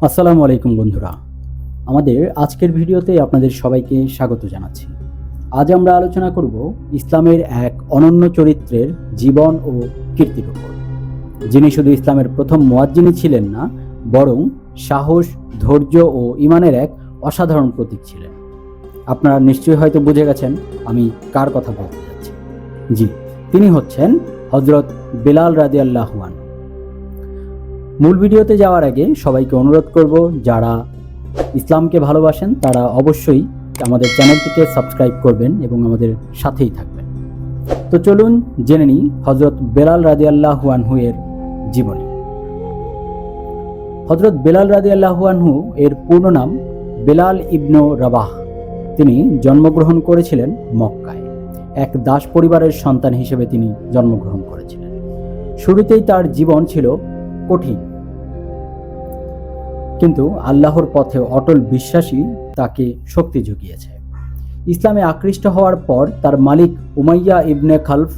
আসসালামু আলাইকুম বন্ধুরা, আমাদের আজকের ভিডিওতে আপনাদের সবাইকে স্বাগত জানাচ্ছি। আজ আমরা আলোচনা করব ইসলামের এক অনন্য চরিত্রের জীবন ও কীর্তির উপর, যিনি শুধু ইসলামের প্রথম মুয়াজ্জিনই ছিলেন না, বরং সাহস, ধৈর্য ও ঈমানের এক অসাধারণ প্রতীক ছিলেন। আপনারা নিশ্চয়ই হয়তো বুঝে গেছেন আমি কার কথা বলতে যাচ্ছি। জি, তিনি হচ্ছেন হযরত বেলাল রাদিয়াল্লাহু আনহু। মূল ভিডিওতে যাওয়ার আগে সবাইকে অনুরোধ করব, যারা ইসলামকে ভালোবাসেন তারা অবশ্যই আমাদের চ্যানেলটিকে সাবস্ক্রাইব করবেন এবং আমাদের সাথেই থাকবেন। তো চলুন জেনে নিই হযরত বেলাল রাদিয়াল্লাহু আনহু এর জীবনী। হযরত বেলাল রাদিয়াল্লাহু আনহু এর পূর্ণ নাম বেলাল ইবনে রাবাহ। তিনি জন্মগ্রহণ করেছিলেন মক্কায়। এক দাস পরিবারের সন্তান হিসেবে তিনি জন্মগ্রহণ করেছিলেন। শুরুতেই তার জীবন ছিল কঠিন, কিন্তু আল্লাহর পথে অটল বিশ্বাসী তাকে শক্তি জুগিয়েছে। ইসলামে আকৃষ্ট হওয়ার পর তার মালিক উমাইয়া ইবনে খালফ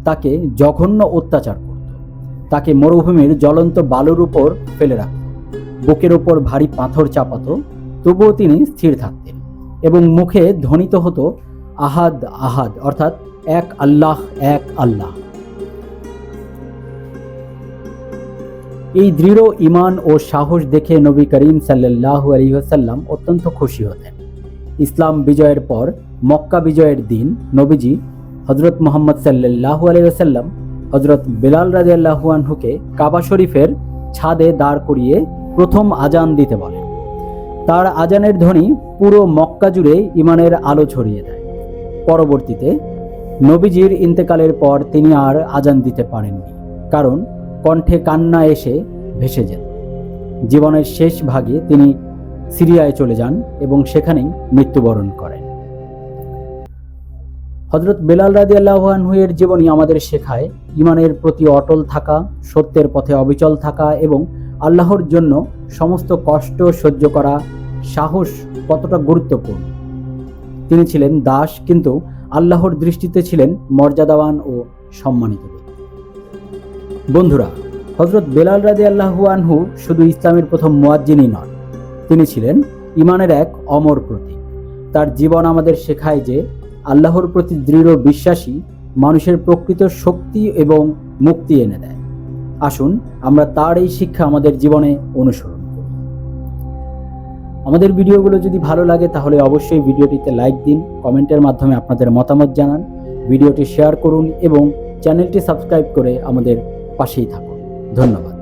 তাকে জঘন্য অত্যাচার করত। তাকে মরুভূমির জ্বলন্ত বালুর উপর ফেলে রাখত, বুকের উপর ভারী পাথর চাপাত, তবুও তিনি স্থির থাকতেন এবং মুখে ধ্বনিত হতো আহাদ আহাদ, অর্থাৎ এক আল্লাহ, এক আল্লাহ। এই দৃঢ় ঈমান ও সাহস দেখে নবী করিম সাল্লাল্লাহু আলাইহি ওয়াসাল্লাম অত্যন্ত খুশি হতেন। ইসলাম বিজয়ের পর মক্কা বিজয়ের দিন নবীজি হযরত মুহাম্মদ সাল্লাল্লাহু আলাইহি ওয়াসাল্লাম হযরত বেলাল রাদিয়াল্লাহু আনহুকে কাবা শরীফের ছাদে দাঁড় করিয়ে প্রথম আজান দিতে বলেন। তার আজানের ধ্বনি পুরো মক্কা জুড়ে ঈমানের আলো ছড়িয়ে দেয়। পরবর্তীতে নবীজির ইন্তেকালের পর তিনি আর আজান দিতে পারেননি, কারণ কণ্ঠে কান্না এসে ভেসে যেত। জীবনের শেষ ভাগে তিনি সিরিয়ায় চলে যান এবং সেখানেই মৃত্যুবরণ করেন। হযরত বেলাল রাদিয়াল্লাহু আনহু এর জীবনী আমাদের শেখায় ঈমানের প্রতি অটল থাকা, সত্যের পথে অবিচল থাকা এবং আল্লাহর জন্য সমস্ত কষ্ট সহ্য করা সাহস কতটা গুরুত্বপূর্ণ। তিনি ছিলেন দাস, কিন্তু আল্লাহর দৃষ্টিতে ছিলেন মর্যাদাবান ও সম্মানিত। বন্ধুরা, হযরত বেলাল রাদিয়াল্লাহু আনহু শুধু ইসলামের প্রথম মুয়াজ্জিনই নন, তিনি ছিলেন ঈমানের এক অমর প্রতীক। তার জীবন আমাদের শেখায় যে আল্লাহর প্রতি দৃঢ় বিশ্বাসী মানুষের প্রকৃত শক্তি এবং মুক্তি এনে দেয়। আসুন আমরা তার এই শিক্ষা আমাদের জীবনে অনুসরণ করি। আমাদের ভিডিওগুলো যদি ভালো লাগে তাহলে অবশ্যই ভিডিওটিতে লাইক দিন, কমেন্টের মাধ্যমে আপনাদের মতামত জানান, ভিডিওটি শেয়ার করুন এবং চ্যানেলটি সাবস্ক্রাইব করে আমাদের পাশেই থাকুন। ধন্যবাদ।